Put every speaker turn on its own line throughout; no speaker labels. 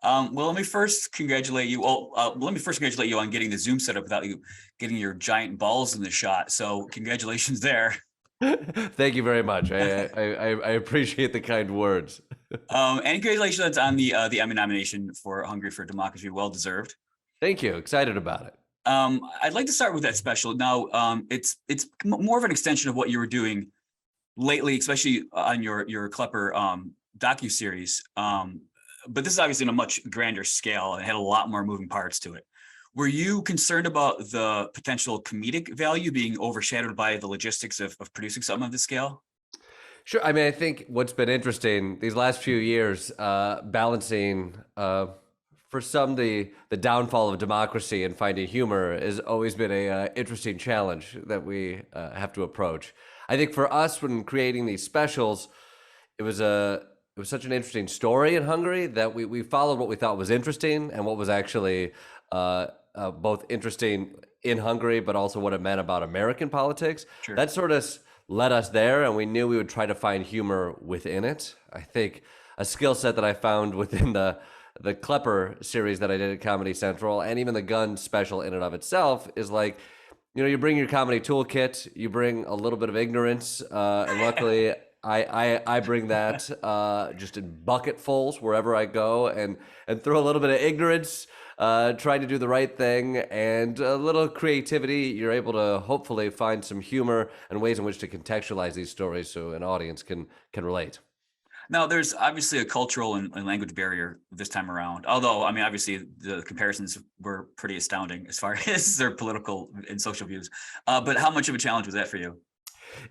Well, let me first congratulate you. Let me first congratulate you on getting the Zoom set up without you getting your giant balls in the shot. So congratulations there.
Thank you very much. I appreciate the kind words.
And congratulations on the Emmy nomination for Hungary for Democracy. Well deserved.
Thank you. Excited about it.
I'd like to start with that special. Now, it's more of an extension of what you were doing lately, especially on your Klepper docuseries. But this is obviously on a much grander scale and had a lot more moving parts to it. Were you concerned about the potential comedic value being overshadowed by the logistics of producing something of this scale?
Sure. I mean, I think what's been interesting these last few years, balancing for some the downfall of democracy and finding humor has always been a interesting challenge that we have to approach. I think for us, when creating these specials, it was such an interesting story in Hungary that we followed what we thought was interesting and what was actually both interesting in Hungary, but also what it meant about American politics.
Sure.
That sort of led us there, and we knew we would try to find humor within it. I think a skill set that I found within the Klepper series that I did at Comedy Central, and even the Gun special in and of itself, is like, you bring your comedy toolkit, you bring a little bit of ignorance, and luckily I bring that just in bucketfuls wherever I go, and throw a little bit of ignorance, trying to do the right thing, and a little creativity. You're able to hopefully find some humor and ways in which to contextualize these stories so an audience can relate.
Now, there's obviously a cultural and language barrier this time around. Although, I mean, obviously the comparisons were pretty astounding as far as their political and social views. But how much of a challenge was that for you?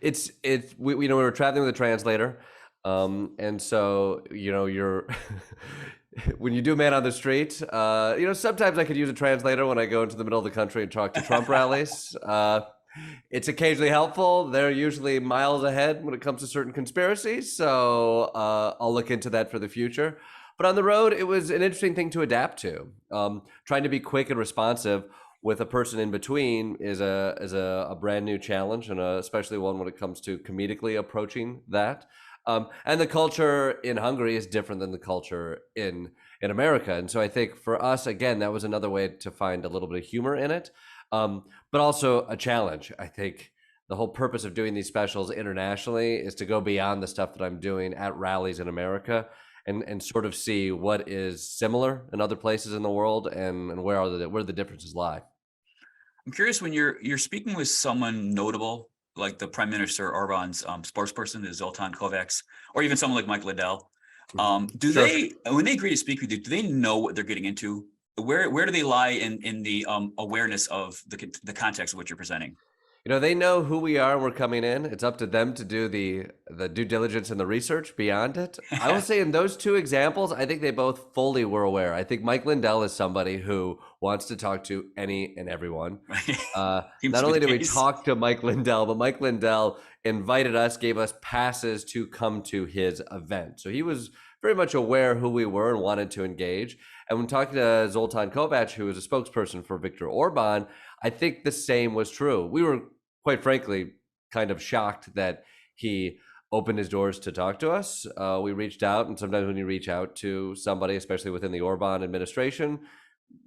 It's we were traveling with a translator, and so you're when you do man on the street, sometimes I could use a translator when I go into the middle of the country and talk to Trump rallies. It's occasionally helpful. They're usually miles ahead when it comes to certain conspiracies, so I'll look into that for the future. But on the road, it was an interesting thing to adapt to. Trying to be quick and responsive with a person in between is a brand new challenge, and especially one when it comes to comedically approaching that. And the culture in Hungary is different than the culture in America. And so I think for us, again, that was another way to find a little bit of humor in it, but also a challenge. I think the whole purpose of doing these specials internationally is to go beyond the stuff that I'm doing at rallies in America and sort of see what is similar in other places in the world and where the differences lie.
I'm curious, when you're speaking with someone notable, like the Prime Minister Orban's spokesperson, Zoltán Kovács, or even someone like Mike Lindell, do
Sure.
they, when they agree to speak with you, do they know what they're getting into? Where do they lie in the awareness of the context of what you're presenting?
They know who we are and we're coming in. It's up to them to do the due diligence and the research beyond it. I will say in those two examples, I think they both fully were aware. I think Mike Lindell is somebody who wants to talk to any and everyone. Not only did we talk to Mike Lindell, but Mike Lindell invited us, gave us passes to come to his event. So he was very much aware who we were and wanted to engage. And when talking to Zoltán Kovács, who is a spokesperson for Viktor Orban, I think the same was true. We were, quite frankly, kind of shocked that he opened his doors to talk to us. We reached out, and sometimes when you reach out to somebody, especially within the Orban administration,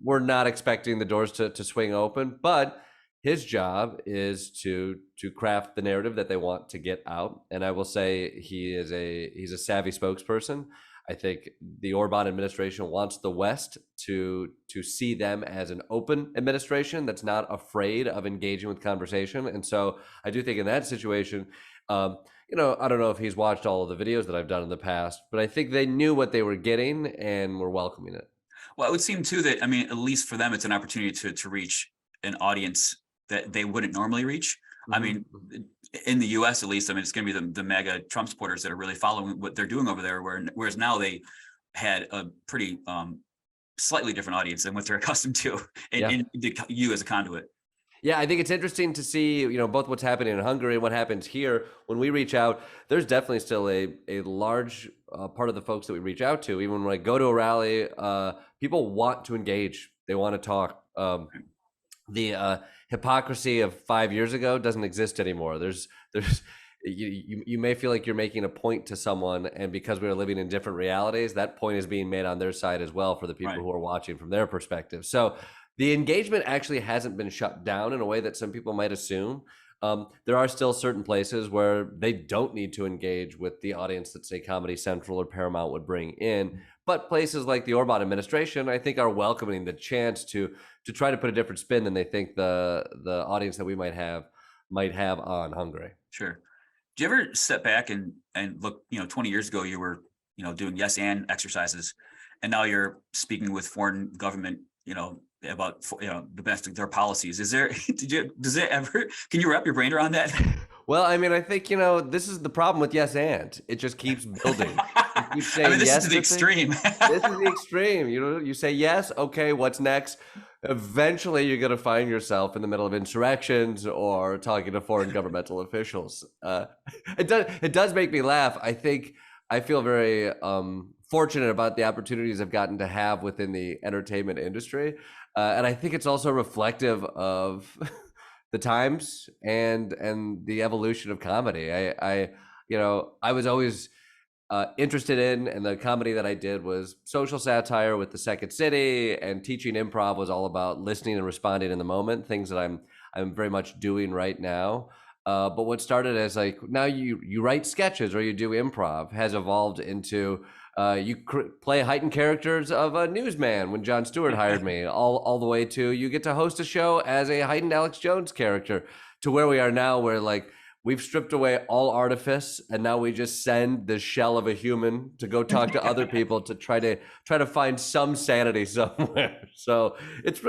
we're not expecting the doors to swing open, but his job is to craft the narrative that they want to get out. And I will say he's a savvy spokesperson. I think the Orban administration wants the West to see them as an open administration that's not afraid of engaging with conversation. And so I do think in that situation, I don't know if he's watched all of the videos that I've done in the past, but I think they knew what they were getting and were welcoming it.
Well, it would seem too that, I mean, at least for them, it's an opportunity to reach an audience that they wouldn't normally reach. Mm-hmm. I mean, in the U.S. at least, I mean, it's going to be the mega Trump supporters that are really following what they're doing over there. Whereas now they had a pretty slightly different audience than what they're accustomed to, and you as a conduit.
Yeah, I think it's interesting to see, both what's happening in Hungary and what happens here. When we reach out, there's definitely still a large part of the folks that we reach out to. Even when I go to a rally, people want to engage. They want to talk. The hypocrisy of 5 years ago doesn't exist anymore. There's you may feel like you're making a point to someone, and because we are living in different realities, that point is being made on their side as well for the people
Right.
who are watching from their perspective. So the engagement actually hasn't been shut down in a way that some people might assume. There are still certain places where they don't need to engage with the audience that, say, Comedy Central or Paramount would bring in. But places like the Orban administration, I think, are welcoming the chance to try to put a different spin than they think the audience that we might have on Hungary.
Sure. Do you ever step back and look, 20 years ago you were, doing yes and exercises, and now you're speaking with foreign government, about, their policies. Can you wrap your brain around that?
Well, I mean, I think, this is the problem with yes and. It just keeps building. You keep saying
I mean, this
yes
is to the
things.
extreme.
This is the extreme. You say yes, okay, what's next? Eventually, you're going to find yourself in the middle of insurrections or talking to foreign governmental officials. It does make me laugh. I feel very fortunate about the opportunities I've gotten to have within the entertainment industry, and I think it's also reflective of the times and the evolution of comedy. I was always interested in, and the comedy that I did was social satire with the Second City, and teaching improv was all about listening and responding in the moment, things that I'm very much doing right now. But what started as like, now you write sketches or you do improv has evolved into play heightened characters of a newsman when Jon Stewart hired me, all the way to you get to host a show as a heightened Alex Jones character, to where we are now, where like we've stripped away all artifice, and now we just send the shell of a human to go talk to other people to try to find some sanity somewhere. So it's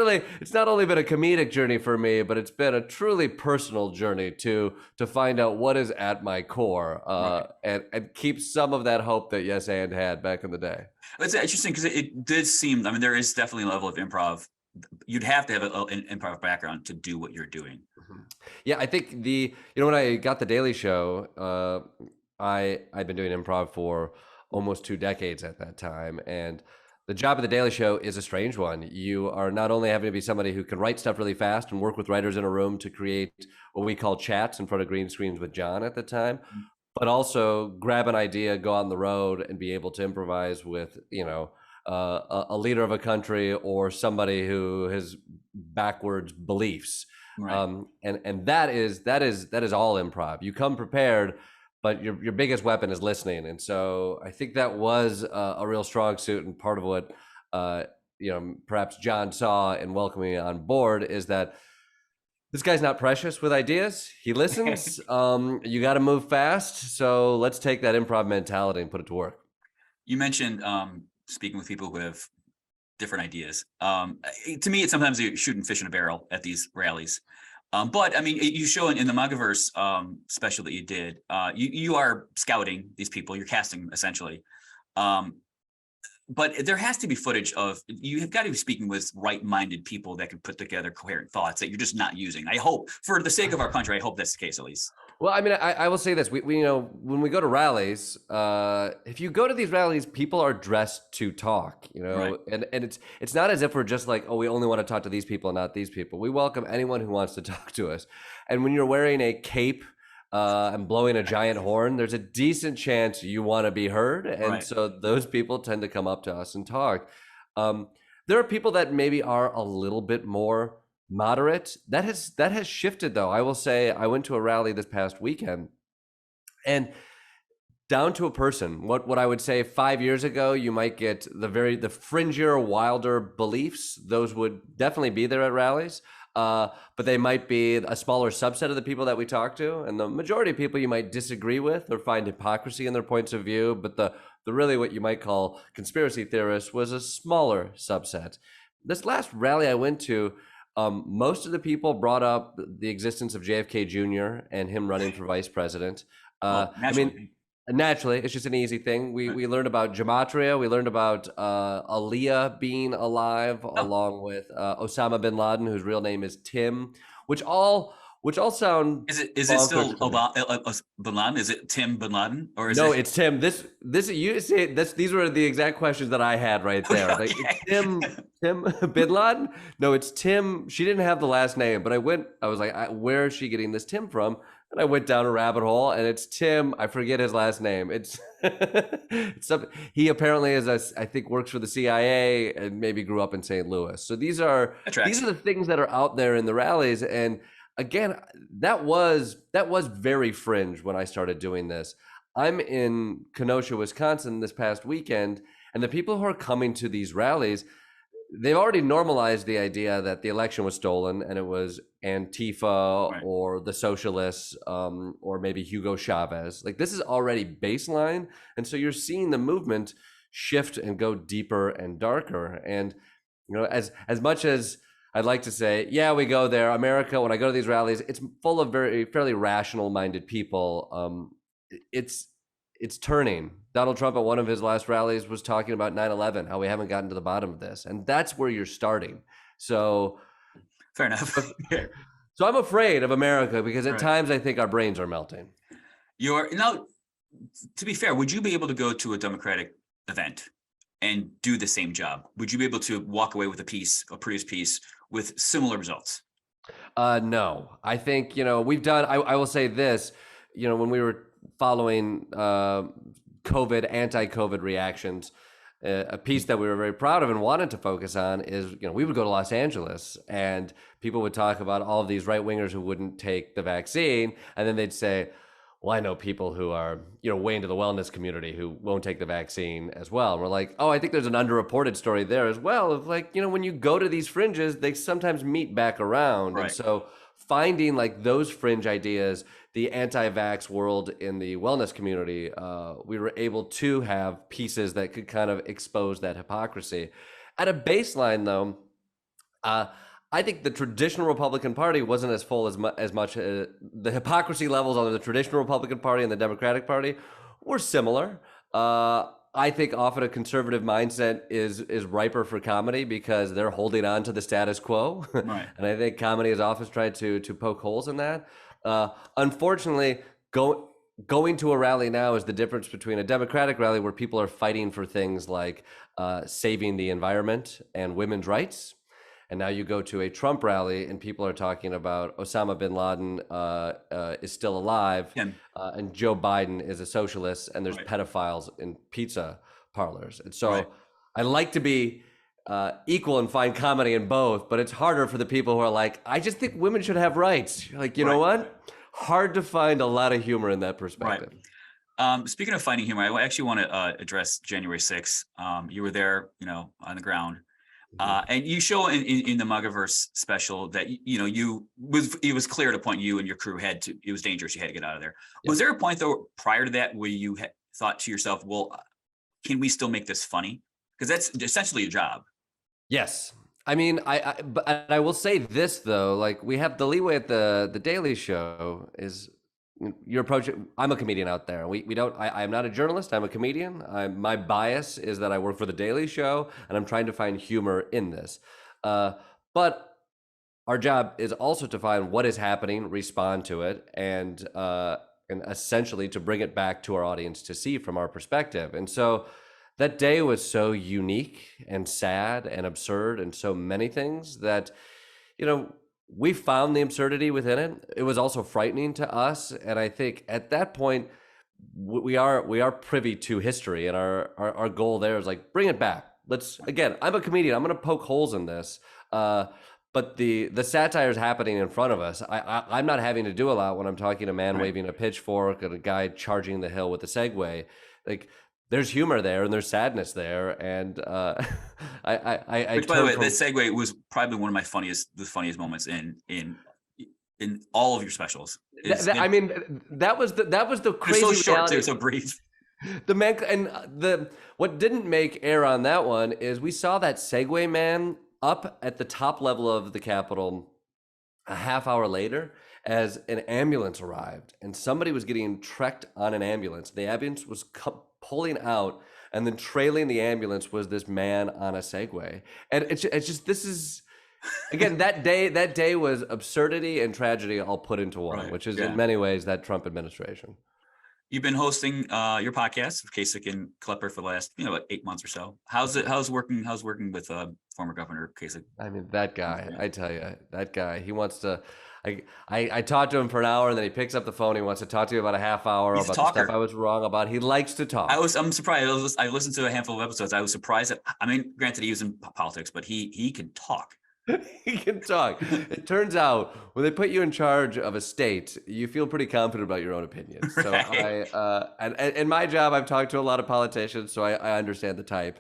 not only been a comedic journey for me, but it's been a truly personal journey to find out what is at my core, right, and keep some of that hope that Yes and had back in the day.
It's interesting because it did seem, I mean, there is definitely a level of improv. You'd have to have an improv background to do what you're doing.
Yeah, I think when I got the Daily Show, I'd been doing improv for almost 2 decades at that time, and the job of the Daily Show is a strange one. You are not only having to be somebody who can write stuff really fast and work with writers in a room to create what we call chats in front of green screens with John at the time, but also grab an idea, go on the road, and be able to improvise with a leader of a country or somebody who has backwards beliefs. Right. And that is all improv. You come prepared, but your biggest weapon is listening. And so I think that was a real strong suit, and part of what perhaps John saw in welcoming me on board is that this guy's not precious with ideas. He listens. You got to move fast. So let's take that improv mentality and put it to work.
You mentioned speaking with people who have different ideas. To me, it's sometimes you're shooting fish in a barrel at these rallies. But I mean, you show in the Magaverse special that you did, you are scouting these people, you're casting essentially. But there has to be footage of, you have got to be speaking with right-minded people that can put together coherent thoughts that you're just not using. I hope, for the sake of our country, I hope that's the case at least.
Well, I mean, I will say this: we when we go to rallies, if you go to these rallies, people are dressed to talk, right, and it's not as if we're just like, oh, we only want to talk to these people, not these people. We welcome anyone who wants to talk to us, and when you're wearing a cape and blowing a giant horn, there's a decent chance you want to be heard, and right, so those people tend to come up to us and talk. There are people that maybe are a little bit more moderate. That has shifted, though. I will say, I went to a rally this past weekend, and down to a person, what I would say 5 years ago, you might get the fringier, wilder beliefs. Those would definitely be there at rallies. But they might be a smaller subset of the people that we talk to, and the majority of people you might disagree with or find hypocrisy in their points of view. But the really what you might call conspiracy theorists was a smaller subset. This last rally I went to, most of the people brought up the existence of JFK Jr. and him running for vice president. Naturally, it's just an easy thing. We learned about gematria. We learned about Aaliyah being alive, along with Osama bin Laden, whose real name is Tim, which all which all sound
Is it still
bonkers to me.
Bin Laden? Is it Tim Bin Laden, or is
No,
it?
it's Tim. This you see this. These were the exact questions that I had right there. Like it's
Okay.
Tim Bin Laden. No, it's Tim. She didn't have the last name, but I was like, where is she getting this Tim from? And I went down a rabbit hole, and it's Tim. I forget his last name. It's something. He apparently I think works for the CIA and maybe grew up in St. Louis. So
That tracks.
these are the things that are out there in the rallies. And again, that was very fringe when I started doing this. I'm in Kenosha, Wisconsin this past weekend, and the people who are coming to these rallies, they've already normalized the idea that the election was stolen and it was Antifa
Right.
or the socialists, or maybe Hugo Chavez. Like this is already baseline, and so you're seeing the movement shift and go deeper and darker. And as much as I'd like to say, yeah, we go there, America. When I go to these rallies, it's full of fairly rational-minded people. It's turning. Donald Trump at one of his last rallies was talking about 9/11, how we haven't gotten to the bottom of this, and that's where you're starting. So,
Fair enough.
so I'm afraid of America because at
Right.
times I think our brains are melting.
You're now, to be fair, would you be able to go to a Democratic event and do the same job? Would you be able to walk away with a previous piece with similar results?
No, I think, we've done, I will say this, when we were following COVID, anti-COVID reactions, a piece that we were very proud of and wanted to focus on is, we would go to Los Angeles and people would talk about all of these right wingers who wouldn't take the vaccine. And then they'd say, well, I know people who are, way into the wellness community who won't take the vaccine as well. And we're like, oh, I think there's an underreported story there as well of like, when you go to these fringes, they sometimes meet back around.
Right.
And so finding like those fringe ideas, the anti-vax world in the wellness community, we were able to have pieces that could kind of expose that hypocrisy. At a baseline though, I think the traditional Republican Party wasn't as full as much. The hypocrisy levels on the traditional Republican Party and the Democratic Party were similar. I think often a conservative mindset is riper for comedy because they're holding on to the status quo,
Right.
and I think comedy has often tried to poke holes in that. Unfortunately, going to a rally now is the difference between a Democratic rally where people are fighting for things like saving the environment and women's rights. And now you go to a Trump rally and people are talking about Osama bin Laden is still alive,
Yeah.
and Joe Biden is a socialist, and there's
Right.
pedophiles in pizza parlors. And so
Right.
I like to be equal and find comedy in both, but it's harder for the people who are like, I just think women should have rights. You're like, you know what? Hard to find a lot of humor in that perspective.
Speaking of finding humor, I actually want to address January 6th. You were there, on the ground. And you show in the Mugaverse special that it was clear at a point you and your crew it was dangerous, you had to get out of there.
Yeah.
Was there a point though prior to that where you thought to yourself, well, can we still make this funny? Because that's essentially a job.
Yes. I mean, but I will say this though, like we have the leeway at the Daily Show is your approach. I'm a comedian out there. We don't. I'm not a journalist. I'm a comedian. My bias is that I work for the Daily Show, and I'm trying to find humor in this. But our job is also to find what is happening, respond to it, and essentially to bring it back to our audience to see from our perspective. And so that day was so unique and sad and absurd and so many things that, we found the absurdity within it. It was also frightening to us. And I think at that point, we are privy to history, and our goal there is like, bring it back. Again, I'm a comedian. I'm going to poke holes in this. But the satire is happening in front of us. I'm not having to do a lot when I'm talking a man waving a pitchfork and a guy charging the hill with a Segway. Like, there's humor there and there's sadness there, and
Which, by the way, that segue was probably one of the funniest moments in all of your specials.
I mean, that was the crazy
so short
reality.
too, so brief.
The man and what didn't make air on that one is we saw that Segway man up at the top level of the Capitol a half hour later as an ambulance arrived, and somebody was getting trekked on an ambulance. The ambulance was pulling out, and then trailing the ambulance was this man on a Segway. And it's just, this is, Again, that day was absurdity and tragedy all put into one,
Right.
which is
Yeah.
in many ways that Trump administration.
You've been hosting your podcast with Kasich and Klepper for the last, about 8 months or so. How's working with former Governor Kasich?
I mean, that guy, I tell you, that guy, he wants to. I talked to him for an hour, and then he picks up the phone. He wants to talk to you about a half hour
He's a
about the stuff
talker.
I was wrong about. He likes to talk.
I'm surprised. I listened to a handful of episodes. I was surprised that, I mean, granted, he was in politics, but he can talk.
He can talk. It turns out when they put you in charge of a state, you feel pretty confident about your own opinions. So
Right.
and in my job, I've talked to a lot of politicians, so I understand the type.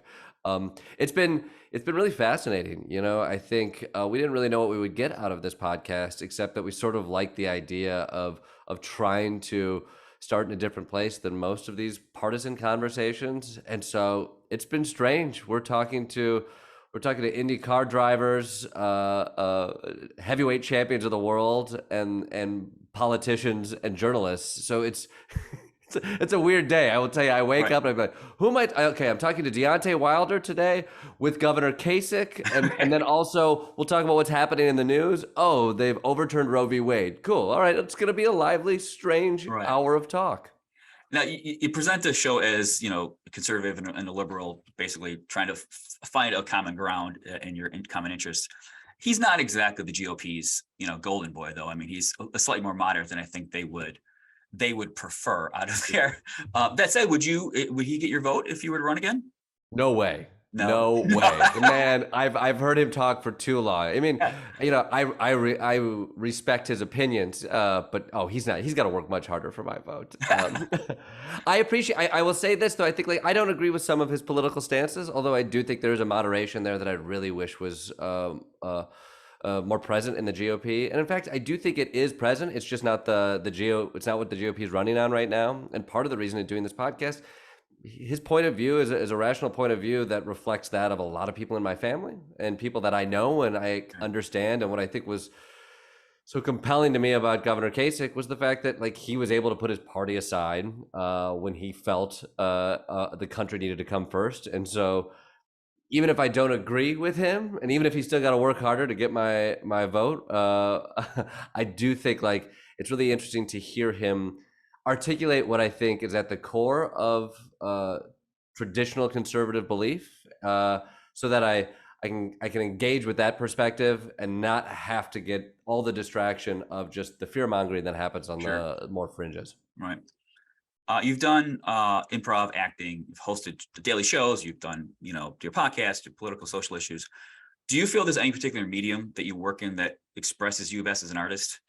It's been really fascinating. I think we didn't really know what we would get out of this podcast, except that we sort of like the idea of trying to start in a different place than most of these partisan conversations. And so it's been strange. We're talking to Indy car drivers, heavyweight champions of the world, and politicians and journalists. So it's it's a weird day. I will tell you. I wake
Right.
up and I'm like, okay, I'm talking to Deontay Wilder today with Governor Kasich, and then also we'll talk about what's happening in the news. Oh, they've overturned Roe v. Wade. Cool. All right, it's going to be a lively, strange
Right.
hour of talk.
Now, you present the show as, a conservative and a liberal, basically trying to find a common ground in your common interests. He's not exactly the GOP's, golden boy, though. I mean, he's a slightly more moderate than I think they would prefer out of there. That said, would he get your vote if you were to run again?
No way.
No.
No way. The man, I've heard him talk for too long. I mean, I respect his opinions, but he's not. He's got to work much harder for my vote. I appreciate. I will say this though. I think I don't agree with some of his political stances, although I do think there is a moderation there that I really wish was more present in the GOP. And in fact, I do think it is present. It's just not it's not what the GOP is running on right now. And part of the reason of doing this podcast, his point of view is a rational point of view that reflects that of a lot of people in my family and people that I know and I understand. And what I think was so compelling to me about Governor Kasich was the fact that he was able to put his party aside when he felt the country needed to come first. And so even if I don't agree with him, and even if he's still got to work harder to get my vote, I do think it's really interesting to hear him articulate what I think is at the core of traditional conservative belief, so that I can engage with that perspective and not have to get all the distraction of just the fear mongering that happens on the more fringes.
Right. You've done improv, acting, you've hosted daily shows, you've done, your podcast, your political, social issues. Do you feel there's any particular medium that you work in that expresses you best as an artist?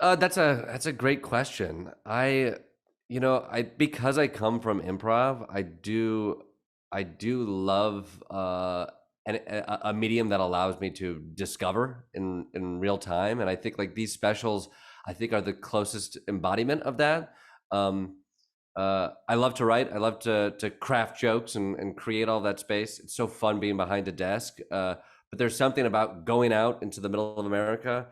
That's a great question. Because I come from improv, I do love a medium that allows me to discover in real time, and I think these specials I think are the closest embodiment of that. I love to write. I love to craft jokes and create all that space. It's so fun being behind a desk. But there's something about going out into the middle of America,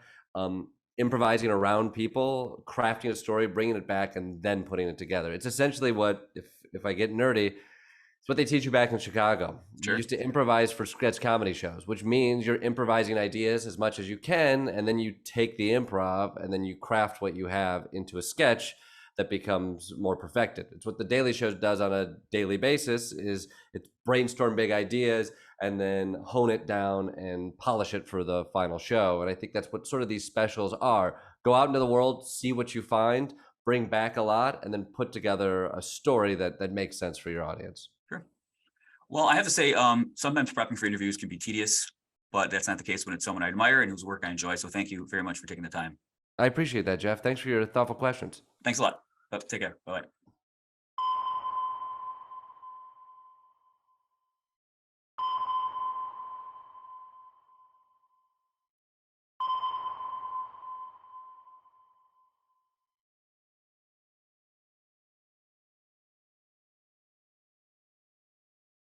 improvising around people, crafting a story, bringing it back, and then putting it together. It's essentially what, if I get nerdy, it's what they teach you back in Chicago.
Sure.
You used to improvise for sketch comedy shows, which means you're improvising ideas as much as you can, and then you take the improv and then you craft what you have into a sketch that becomes more perfected. It's what the Daily Show does on a daily basis, is it's brainstorm big ideas and then hone it down and polish it for the final show. And I think that's what sort of these specials are. Go out into the world, see what you find, bring back a lot, and then put together a story that makes sense for your audience.
Sure. Well, I have to say, sometimes prepping for interviews can be tedious, but that's not the case when it's someone I admire and whose work I enjoy. So thank you very much for taking the time.
I appreciate that, Jeff. Thanks for your thoughtful questions.
Thanks a lot. Take care. Bye-bye.